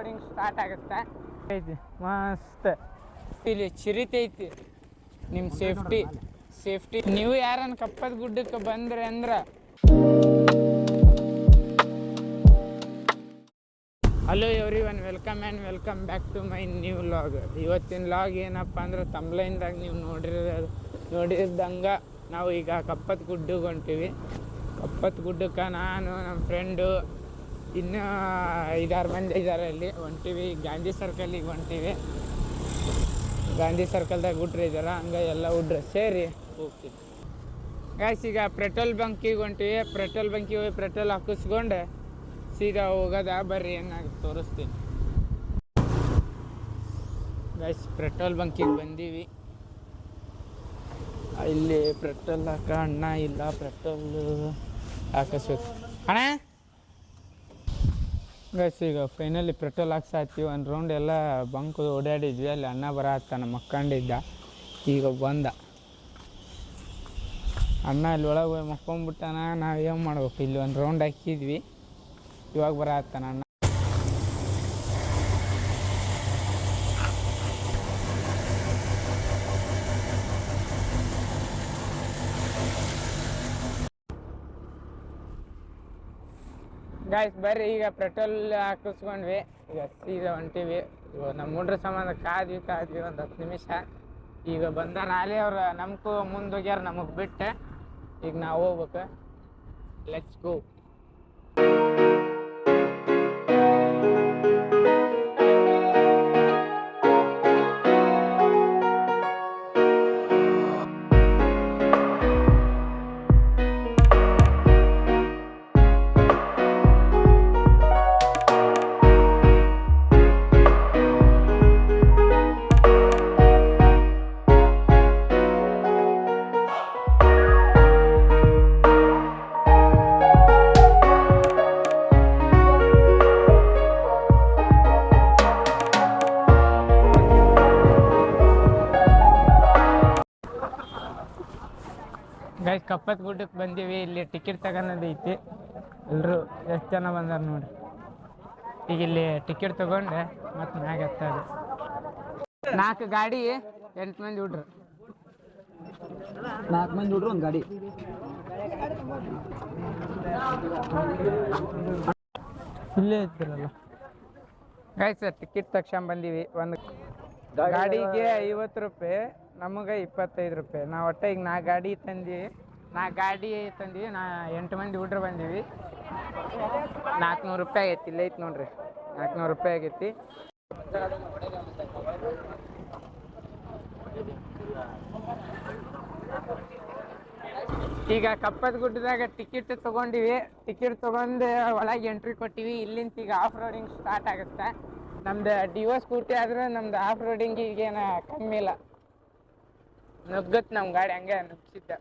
Roading start ಆಗುತ್ತೆ. ಐತಿ ಮಸ್ತ್, ಇಲ್ಲಿ ಚಿರಿತೈತಿ. ನಿಮ್ಮ ಸೇಫ್ಟಿ ನೀವು ಯಾರನ್ನ ಕಪ್ಪದ ಗುಡ್ಡಕ್ಕೆ ಬಂದ್ರೆ ಅಂದ್ರೆ hello everyone, welcome and welcome back to my new vlog. ಇವತ್ತಿನ ವ್ಲಾಗ್ ಏನಪ್ಪ ಅಂದ್ರೆ ತಮ್ಲೈನ್ದಾಗ ನೀವು ನೋಡಿದಂಗೆ ನಾವು ಈಗ ಕಪ್ಪದ ಗುಡ್ಡಕ್ಕೆ ಹೊಂಟೀವಿ. ಕಪ್ಪದ ಗುಡ್ಡಕ್ಕೆ ನಾನು ನಮ್ಮ ಫ್ರೆಂಡು ಇನ್ನೂ 5-6 ಮಂದಿ ಇದ್ದಾರೆ. ಅಲ್ಲಿ ಹೊಂಟೀವಿ. ಗಾಂಧಿ ಸರ್ಕಲಿಗೆ ಹೊಂಟೀವಿ. ಗಾಂಧಿ ಸರ್ಕಲ್ದಾಗ ಹುಡ್ರು ಇದ್ದಾರೆ, ಹಂಗೆ ಎಲ್ಲ ಹುಡ್ರು ಸೇರಿ ಹೋಗ್ತೀವಿ. ಗ್ಯಾಸ್ ಈಗ ಪೆಟ್ರೋಲ್ ಬಂಕಿಗೆ ಹೊಂಟೀವಿ. ಪೆಟ್ರೋಲ್ ಬಂಕಿಗೆ ಹೋಗಿ ಪೆಟ್ರೋಲ್ ಹಾಕಿಸ್ಕೊಂಡು ಸೀದಾ ಹೋಗೋದ. ಬರ್ರಿ ಏನಾಗುತ್ತೆ ತೋರಿಸ್ತೀನಿ. ಗೈಸ್ ಪೆಟ್ರೋಲ್ ಬಂಕಿಗೆ ಬಂದೀವಿ. ಇಲ್ಲಿ ಪೆಟ್ರೋಲ್ ಅಣ್ಣ ಇಲ್ಲ, ಪೆಟ್ರೋಲ್ ಹಾಕಿಸ್ಬೇಕು ಅಣ್ಣ. ಗೈಸ್ ಈಗ ಫೈನಲಿ ಪೆಟ್ರೋಲ್ ಹಾಕ್ಸಾತೀವಿ. ಒಂದು ರೌಂಡ್ ಎಲ್ಲ ಬಂಕ್ ಓಡಾಡಿದ್ವಿ. ಅಲ್ಲಿ ಅಣ್ಣ ಬರತ್ತಾನ, ಮಕ್ಕೊಂಡಿದ್ದ. ಈಗ ಬಂದ ಅಣ್ಣ, ಇಲ್ಲಿ ಒಳಗೆ ಹೋಗಿ ಮಕ್ಕೊಂಡ್ಬಿಟ್ಟಾನ. ನಾವು ಏನು ಮಾಡ್ಬೇಕು? ಇಲ್ಲಿ ಒಂದು ರೌಂಡ್ ಹಾಕಿದ್ವಿ, ಇವಾಗ ಬರತ್ತಾನ ಅಣ್ಣ. ಗಾಯ್ಸ್ ಬರ್ರಿ, ಈಗ ಪೆಟ್ರೋಲ್ ಹಾಕಿಸ್ಕೊಂಡ್ವಿ. ಈಗ ಸೀದಾ ಹೊಂಟೀವಿ. ನಮ್ಮ ಹುಡ್ರ ಸಂಬಂಧ ಕಾದ್ವಿ ಒಂದು 10 ನಿಮಿಷ. ಈಗ ಬಂದಾರ ನಾಳೆ ಅವ್ರು. ನಮಗೂ ಮುಂದೆ ಹೋಗ್ಯಾರ, ನಮಗೆ ಬಿಟ್ಟು. ಈಗ ನಾವು ಹೋಗ್ಬೇಕು. Let's go. ಗೈಸ್ ಕಪ್ಪತ್ ಗುಡ್ಡಕ್ಕೆ ಬಂದೀವಿ. ಇಲ್ಲಿ ಟಿಕೆಟ್ ತಗೊಳೋದೈತಿ. ಎಲ್ಲರೂ ಎಷ್ಟು ಜನ ಬಂದಾರ ನೋಡಿ. ಈಗ ಇಲ್ಲಿ ಟಿಕೆಟ್ ತಗೊಂಡ್ರೆ ಮತ್ತೆ ಮ್ಯಾಗ ಹತ್ತದು. 4 ಗಾಡಿ 8 ಮಂದಿ ಹುಡ್ರು. 4 ಮಂದಿ ಹುಡ್ರು ಒಂದು ಗಾಡಿ. ಇಲ್ಲೇ ಇರ್ತಿರಲ್ಲ ಗೈಸ್. ಟಿಕೆಟ್ ತಗೊಂಡ್ಬಂದೀವಿ. ಒಂದು ಗಾಡಿಗೆ 50 ರೂಪಾಯಿ, ನಮಗೆ 25 ರೂಪಾಯಿ. ನಾವು ಒಟ್ಟು ಈಗ 4 ಗಾಡಿ ತಂದೀವಿ. 8 ಮಂದಿ ಹುಡ್ರು ಬಂದೀವಿ. 400 ರೂಪಾಯಿ ಆಗೈತಿ. ಇಲ್ಲ ಐತಿ ನೋಡ್ರಿ, 400 ರೂಪಾಯಿ ಆಗೈತಿ. ಈಗ ಕಪ್ಪದ ಗುಡ್ಡದಾಗ ಟಿಕೆಟ್ ತೊಗೊಂಡಿವಿ. ಟಿಕೆಟ್ ತೊಗೊಂಡು ಒಳಗೆ ಎಂಟ್ರಿ ಕೊಟ್ಟಿವಿ. ಇಲ್ಲಿಂದ ಈಗ ಆಫ್ ರೋಡಿಂಗ್ ಸ್ಟಾರ್ಟ್ ಆಗುತ್ತೆ. ನಮ್ದು ಡಿವೋ ಸ್ಕೂಟಿ ಆದ್ರೆ ನಮ್ದು ಆಫ್ ರೋಡಿಂಗಿಗೇನು ಕಮ್ಮಿ ಇಲ್ಲ. ನುಗ್ಗತ್ತೆ ನಮ್ಮ ಗಾಡಿ, ಹಂಗೆ ನುಗ್ಸಿದ್ದ.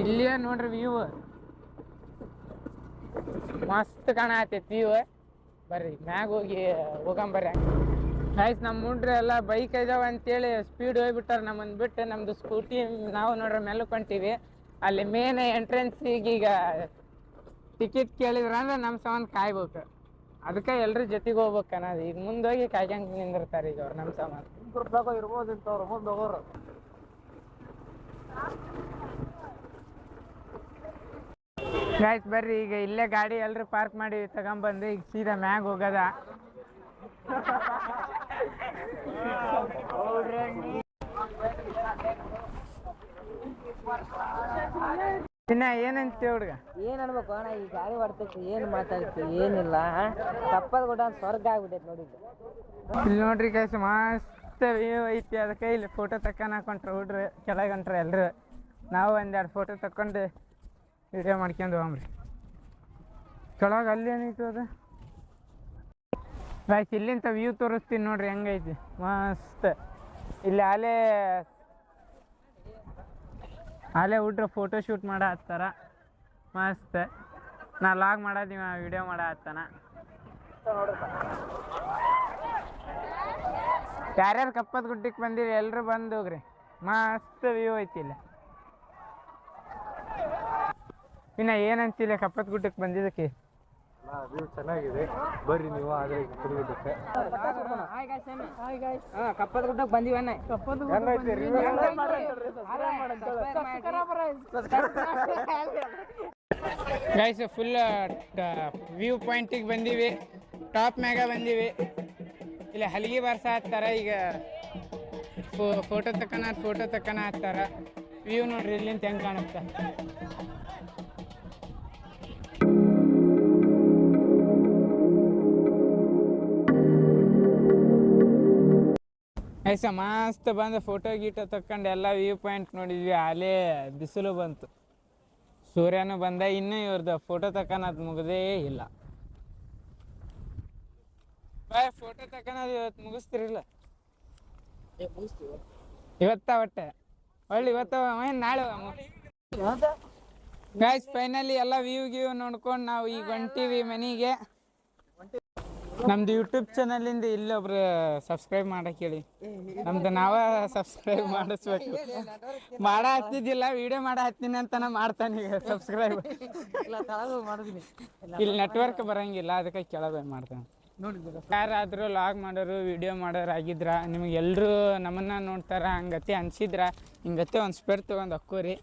ಇಲ್ಲೇ ನೋಡ್ರಿ ವ್ಯೂ ಮಸ್ತ್ ಕಾಣತೈತಿ ವ್ಯೂ. ಬರ್ರಿ ಮ್ಯಾಗ ಹೋಗಂಬರ್ರಿ. ಆಯ್ತು, ನಮ್ಮ ಹುಡ್ರು ಎಲ್ಲ ಬೈಕ್ ಇದಾವ ಅಂತೇಳಿ ಸ್ಪೀಡ್ ಹೋಗ್ಬಿಟ್ಟಾರ. ನಮ್ಮನ್ನು ಬಿಟ್ಟು ನಮ್ದು ಸ್ಕೂಟಿ ನಾವು ನೋಡ್ರಿ ಮೆಲ್ಲಕ್ಕೆ ಹೊಂಟೀವಿ. ಅಲ್ಲಿ ಮೇನ್ ಎಂಟ್ರೆನ್ಸಿಗೆ ಈಗ ಟಿಕೆಟ್ ಕೇಳಿದ್ರ ಅಂದ್ರೆ ನಮ್ಮ ಸಂಬಂಧ ಕಾಯ್ಬೇಕು. ಅದಕ್ಕೆ ಎಲ್ರ ಜೊತೆಗೆ ಹೋಗ್ಬೇಕು ಅನ್ನೋದು. ಈಗ ಮುಂದೆ ಹೋಗಿ ಕಾಯ್ಕಂತ ನಿಂದಿರ್ತಾರೆ ಈಗ ಅವ್ರು ನಮ್ಮ ಸಂಬಂಧ. ಇರ್ಬೋದು ಇಂಥವ್ರು ಮುಂದೆ ಹೋಗೋರು. ಗಾಯ್ಸ್ ಬರ್ರಿ, ಈಗ ಇಲ್ಲೇ ಗಾಡಿ ಎಲ್ರು ಪಾರ್ಕ್ ಮಾಡಿ ತಗೊಂಬಂದು ಈಗ ಸೀದಾ ಮ್ಯಾಗ ಹೋಗದ. ಇನ್ನ ಏನಂತ ಹುಡ್ಗ ಏನ್ ಅನ್ಬೇಕು ಅಣ್ಣ? ಈ ಗಾಡಿ ಹೊಡ್ತೈತಿ, ಏನ್ ಮಾತಾಡ್ತಿ? ಏನಿಲ್ಲ, ಕಪ್ಪದ ಗುಡ್ಡ ಸ್ವರ್ಗ ಆಗ್ಬಿಟ್ಟೈತಿ ನೋಡಿದ್ದು. ಇಲ್ಲಿ ನೋಡ್ರಿ ಗೈಸ್, ಮಸ್ತ್ ವ್ಯೂ ಐತಿ. ಅದಕ್ಕೆ ಇಲ್ಲಿ ಫೋಟೋ ತಕ್ಕೊಳಕೊಂಟ್ರೆ ಹುಡ್ರು, ಕೆಳಗೆ ಹೊಂಟ್ರೆ ಎಲ್ರು. ನಾವು 1-2 ಫೋಟೋ ತಕ್ಕೊಂಡು ವಿಡಿಯೋ ಮಾಡ್ಕೊಂಡು ಹೋಗ್ರಿ. ಕೆಳಗೆ ಅಲ್ಲಿ ಏನೈತಿ ಅದು ಗೈಸ್. ಇಲ್ಲಿಂದ ವ್ಯೂ ತೋರಿಸ್ತೀನಿ ನೋಡ್ರಿ, ಹೆಂಗೈತಿ ಮಸ್ತ್. ಇಲ್ಲಿ ಅಲ್ಲೇ ಹುಡ್ರು ಫೋಟೋ ಶೂಟ್ ಹತ್ತಾರ ಮಸ್ತ್. ನಾ ಲಾಗ್ ಮಾಡೋದು, ವಿಡಿಯೋ ಹತ್ತಾನ. ಯಾರ್ಯಾರು ಕಪ್ಪದ ಗುಡ್ಡಕ್ಕೆ ಬಂದಿರಿ ಎಲ್ಲರೂ ಬಂದು ಹೋಗ್ರಿ. ಮಸ್ತ್ ವ್ಯೂ ಐತಿ ಇಲ್ಲಿ. ಇನ್ನು ಏನಂತಿಲ್ಲ ಕಪ್ಪತ್ ಗುಡ್ಡಕ್ಕೆ ಬಂದಿದ್ದಕ್ಕೆ? ವ್ಯೂ ಚೆನ್ನಾಗಿದೆ, ಬರ್ರಿ ನೀವು ಆದರೆ ಕಪ್ಪದಗುಡ್ಡಕ್ಕೆ. ಕಪ್ಪದ ಗುಡ್ಡಕ್ಕೆ ಬಂದಿವಣ್ಣ. ಗೈಸ್ ಫುಲ್ ವ್ಯೂ ಪಾಯಿಂಟಿಗೆ ಬಂದೀವಿ, ಟಾಪ್ ಮ್ಯಾಗ ಬಂದೀವಿ. ಇಲ್ಲಿ ಹಲಗಿ ಬಾರ್ಸ ಹತ್ತಾರ, ಈಗ ಫೋಟೋ ತಕ್ಕನ ಹತ್ತಾರ. ವ್ಯೂ ನೋಡ್ರಿ ಇಲ್ಲಿಂದ ಹೆಂಗೆ ಕಾಣುತ್ತೆ. ಐಸ ಮಸ್ತ್ ಬಂದು ಫೋಟೋ ಗೀಟೋ ತಕ್ಕೊಂಡು ಎಲ್ಲ ವ್ಯೂ ಪಾಯಿಂಟ್ ನೋಡಿದ್ವಿ. ಅಲ್ಲೇ ಬಿಸಿಲು ಬಂತು, ಸೂರ್ಯನೂ ಬಂದ. ಇನ್ನೂ ಇವ್ರದ್ದು ಫೋಟೋ ತಕ್ಕನದು ಮುಗದೇ ಇಲ್ಲ. ಬಾಯ್ ಫೋಟೋ ತಕ್ಕನದು ಇವತ್ತು ಮುಗಿಸ್ತಿರಿಲ್ಲ? ಇವತ್ತ ಒಟ್ಟೆ ಒಳ್ಳೆ ಇವತ್ತ ನಾಳೆ ಗಾಯ್ಸ್. ಫೈನಲಿ ಎಲ್ಲ ವ್ಯೂ ನೋಡ್ಕೊಂಡು ನಾವು ಈಗ ಹೊಂಟೀವಿ ಮನೆಗೆ. ನಮ್ದು ಯೂಟ್ಯೂಬ್ ಚಾನಲಿಂದ ಇಲ್ಲೊಬ್ರು ಸಬ್ಸ್ಕ್ರೈಬ್ ಮಾಡಕ್ಕೆ ಹೇಳಿ. ನಮ್ದು ನಾವ ಸಬ್ಸ್ಕ್ರೈಬ್ ಮಾಡಿಸ್ಬೇಕು. ಹತ್ತಿದ್ದಿಲ್ಲ, ವಿಡಿಯೋ ಹತ್ತೀನಿ ಅಂತ ಮಾಡ್ತಾನೆ ಈಗ ಸಬ್ಸ್ಕ್ರೈಬ್. ಇಲ್ಲಿ ನೆಟ್ವರ್ಕ್ ಬರಂಗಿಲ್ಲ, ಅದಕ್ಕೆ ಕೆಳಗೆ ಮಾಡ್ತಾನೆ. ಯಾರಾದರೂ ಲಾಗ್ ಮಾಡೋರು ವಿಡಿಯೋ ಮಾಡೋರು ಆಗಿದ್ರ, ನಿಮಗೆ ಎಲ್ಲರೂ ನಮ್ಮನ್ನ ನೋಡ್ತಾರ ಹಂಗತಿ ಅನ್ಸಿದ್ರ ಹಿಂಗತಿ ಒಂದು ಸ್ಪೇರ್ ತೊಗೊಂಡು ಹಾಕೋರಿ.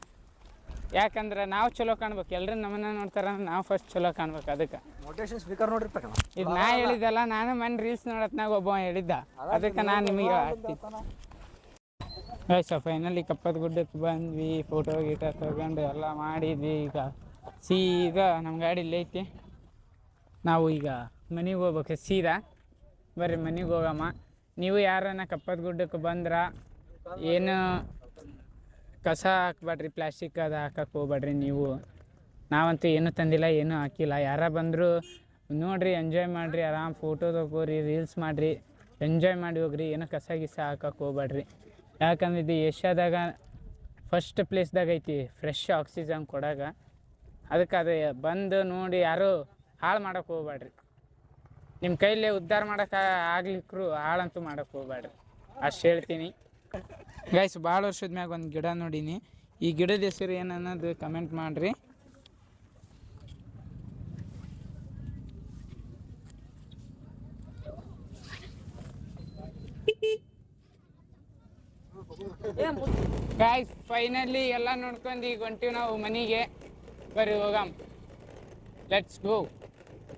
ಯಾಕಂದ್ರೆ ನಾವು ಚಲೋ ಕಾಣ್ಬೇಕು, ಎಲ್ಲರೂ ನಮ್ಮನ್ನ ನೋಡ್ತಾರ, ನಾವು ಫಸ್ಟ್ ಚಲೋ ಕಾಣ್ಬೇಕು. ಅದಕ್ಕೆ ಮೋಟಿವೇಶನ್ ಸ್ಪೀಕರ್ ನೋಡಿರ್ತಾರ. ಇದು ನಾ ಹೇಳಿದ್ದಲ್ಲ, ನಾನು ಮನೆ ರೀಲ್ಸ್ ನೋಡತ್ನಾಗ ಒಬ್ಬ ಹೇಳಿದ್ದ, ಅದಕ್ಕೆ ನಾನು ನಿಮಗೆ ಹಾಕ್ತಿದ್ದೆ. ಫೈನಲಿ ಕಪ್ಪದ ಗುಡ್ಡಕ್ಕೆ ಬಂದ್ವಿ, ಫೋಟೋ ಗೀಟೋ ತಗೊಂಡು ಎಲ್ಲ ಮಾಡಿದ್ವಿ. ಈಗ ಸೀದಾ ನಮ್ಮ ಗಾಡಿ ಇಲ್ಲಿ ಐತಿ, ನಾವು ಈಗ ಮನೆಗೆ ಹೋಗ್ಬೇಕು ಸೀದಾ. ಬರ್ರಿ ಮನೆಗೆ ಹೋಗಮ್ಮ. ನೀವು ಯಾರನ್ನ ಕಪ್ಪದ ಗುಡ್ಡಕ್ಕೆ ಬಂದ್ರೆ ಏನು ಕಸ ಹಾಕ್ಬೇಡ್ರಿ, ಪ್ಲಾಸ್ಟಿಕ್ ಅದು ಹಾಕಕ್ಕೆ ಹೋಗ್ಬೇಡ್ರಿ ನೀವು. ನಾವಂತೂ ಏನೂ ತಂದಿಲ್ಲ, ಏನೂ ಹಾಕಿಲ್ಲ. ಯಾರ ಬಂದರೂ ನೋಡಿರಿ, ಎಂಜಾಯ್ ಮಾಡಿರಿ, ಆರಾಮ್ ಫೋಟೋ ತಗೋರಿ, ರೀಲ್ಸ್ ಮಾಡಿರಿ, ಎಂಜಾಯ್ ಮಾಡಿ ಹೋಗ್ರಿ. ಏನೂ ಕಸ ಗಿಸ ಹಾಕಕ್ಕೆ ಹೋಗ್ಬೇಡ್ರಿ. ಯಾಕಂದ್ರೆ ಇದು ಏಷ್ಯಾದಾಗ ಫಸ್ಟ್ ಪ್ಲೇಸ್ದಾಗ ಐತಿ ಫ್ರೆಶ್ ಆಕ್ಸಿಜನ್ ಕೊಡಾಗ. ಅದಕ್ಕೆ ಅದು ಬಂದು ನೋಡಿ ಯಾರೂ ಹಾಳು ಮಾಡೋಕ್ಕೆ ಹೋಗ್ಬೇಡ್ರಿ. ನಿಮ್ಮ ಕೈಲೇ ಉದ್ಧಾರ ಮಾಡೋಕೆ ಆಗ್ಲಿಕ್ಕರು ಹಾಳಂತೂ ಮಾಡೋಕ್ಕೆ ಹೋಗ್ಬೇಡ್ರಿ, ಅಷ್ಟು ಹೇಳ್ತೀನಿ. ಗೈಸ್ ಭಾಳ ವರ್ಷದ ಮ್ಯಾಗ ಒಂದು ಗಿಡ ನೋಡೀನಿ. ಈ ಗಿಡದ ಹೆಸರು ಏನು ಅನ್ನೋದು ಕಮೆಂಟ್ ಮಾಡಿರಿ. ಗೈಸ್ ಫೈನಲಿ ಎಲ್ಲ ನೋಡ್ಕೊಂಡು ಈಗ ಹೊಂಟೀವಿ ನಾವು ಮನೆಗೆ. ಬರ್ರಿ ಹೋಗಮ್, ಲೆಟ್ಸ್ ಗೋ.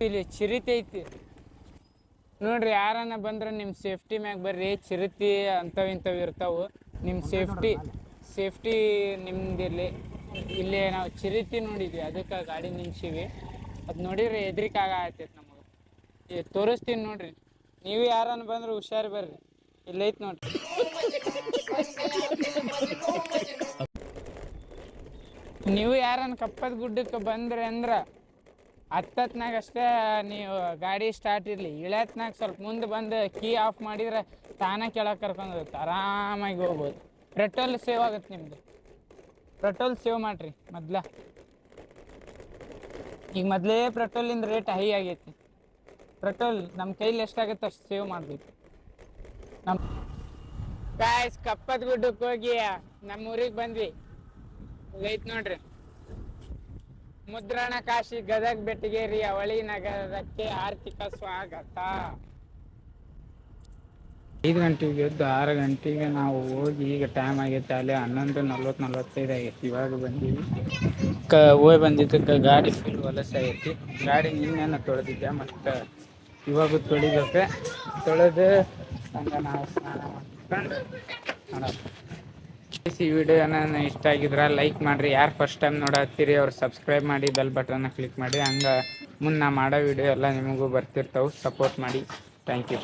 ಇಲ್ಲಿ ಚಿರತೆ ಐತಿ ನೋಡ್ರಿ, ಯಾರನ್ನ ಬಂದ್ರೆ ನಿಮ್ಮ ಸೇಫ್ಟಿ ಮ್ಯಾಗ ಬರ್ರಿ. ಚಿರತೆ ಇಂಥವು ಇರ್ತಾವೆ, ನಿಮ್ಮ ಸೇಫ್ಟಿ ನಿಮ್ದಿರಲಿ. ಇಲ್ಲಿ ನಾವು ಚಿರತೆ ನೋಡಿದ್ವಿ, ಅದಕ್ಕೆ ಗಾಡಿ ನಿಲ್ಸಿವಿ. ಅದು ನೋಡಿದ್ರೆ ಹೆದ್ರಿಕೆ ಆಗತ್ತೈತೆ ನಮಗೆ. ತೋರಿಸ್ತೀನಿ ನೋಡ್ರಿ, ನೀವು ಯಾರನ್ನ ಬಂದ್ರೆ ಹುಷಾರು ಬರ್ರಿ. ಇಲ್ಲೈತೆ ನೋಡ್ರಿ. ನೀವು ಯಾರನ್ನ ಕಪ್ಪದ ಗುಡ್ಡಕ್ಕೆ ಬಂದ್ರಿ ಅಂದ್ರೆ ಹತ್ತತ್ನಾಗ ಅಷ್ಟೇ ನೀವು ಗಾಡಿ ಸ್ಟಾರ್ಟ್ ಇರಲಿ. ಇಳತ್ನಾಗ ಸ್ವಲ್ಪ ಮುಂದೆ ಬಂದು ಕೀ ಆಫ್ ಮಾಡಿದ್ರೆ ತಾನೇ ಕೆಳಗೆ ಕರ್ಕೊಂಡು ಹೋಗುತ್ತೆ, ಆರಾಮಾಗಿ ಹೋಗ್ಬೋದು. ಪೆಟ್ರೋಲ್ ಸೇವ್ ಆಗುತ್ತೆ ನಿಮ್ಮದು. ಪೆಟ್ರೋಲ್ ಸೇವ್ ಮಾಡಿರಿ ಮೊದ್ಲ. ಈಗ ಮೊದಲೇ ಪೆಟ್ರೋಲಿಂದ ರೇಟ್ ಹೈ ಆಗೈತಿ. ಪೆಟ್ರೋಲ್ ನಮ್ಮ ಕೈಲಿ ಎಷ್ಟಾಗುತ್ತೆ ಅಷ್ಟು ಸೇವ್ ಮಾಡಬೇಕು. ನಮ್ಮ ಗಾಯ್ಸ್ ಕಪ್ಪದ ಗುಡ್ಡಕ್ಕೆ ಹೋಗಿ ನಮ್ಮ ಊರಿಗೆ ಬಂದ್ವಿ. ಐತ್ ನೋಡ್ರಿ, ಮುದ್ರಣ ಕಾಶಿ ಗದಗ ಬೆಟ್ಟಗೇರಿ ಅವಳಿ ನಗರಕ್ಕೆ ಆರ್ಥಿಕ ಸ್ವಾಗತ. 5 ಗಂಟೆಗೆ ಎದ್ದು 6 ಗಂಟೆಗೆ ನಾವು ಹೋಗಿ, ಈಗ ಟೈಮ್ ಆಗೈತೆ ಅಲ್ಲಿ 11:45 ಆಗೈತಿ. ಇವಾಗ ಬಂದೀವಿ. ಹೋಗಿ ಬಂದಿದ್ದಕ್ಕೆ ಗಾಡಿ ಫುಲ್ ಹೊಲಸಾಗೈತಿ. ಗಾಡಿ ನಿನ್ನೆನ ತೊಳೆದಿದ್ದೆ, ಮತ್ತು ಇವಾಗ ತೊಳಿಬೇಕು. ತೊಳೆದು ಹಂಗೆ ನಾವು ಸ್ನಾನ ಮಾಡ್ಕೊಂಡು ಈ ವಿಡಿಯೋನ ಇಷ್ಟ ಆಗಿದ್ರೆ ಲೈಕ್ ಮಾಡಿರಿ. ಯಾರು ಫಸ್ಟ್ ಟೈಮ್ ನೋಡತ್ತೀರಿ ಅವ್ರು ಸಬ್ಸ್ಕ್ರೈಬ್ ಮಾಡಿ, ಬೆಲ್ ಬಟನ್ನ ಕ್ಲಿಕ್ ಮಾಡಿ. ಹಂಗೆ ಮುಂದೆ ನಾ ಮಾಡೋ ವಿಡಿಯೋ ಎಲ್ಲ ನಿಮಗೂ ಬರ್ತಿರ್ತಾವೆ. ಸಪೋರ್ಟ್ ಮಾಡಿ. Thank you.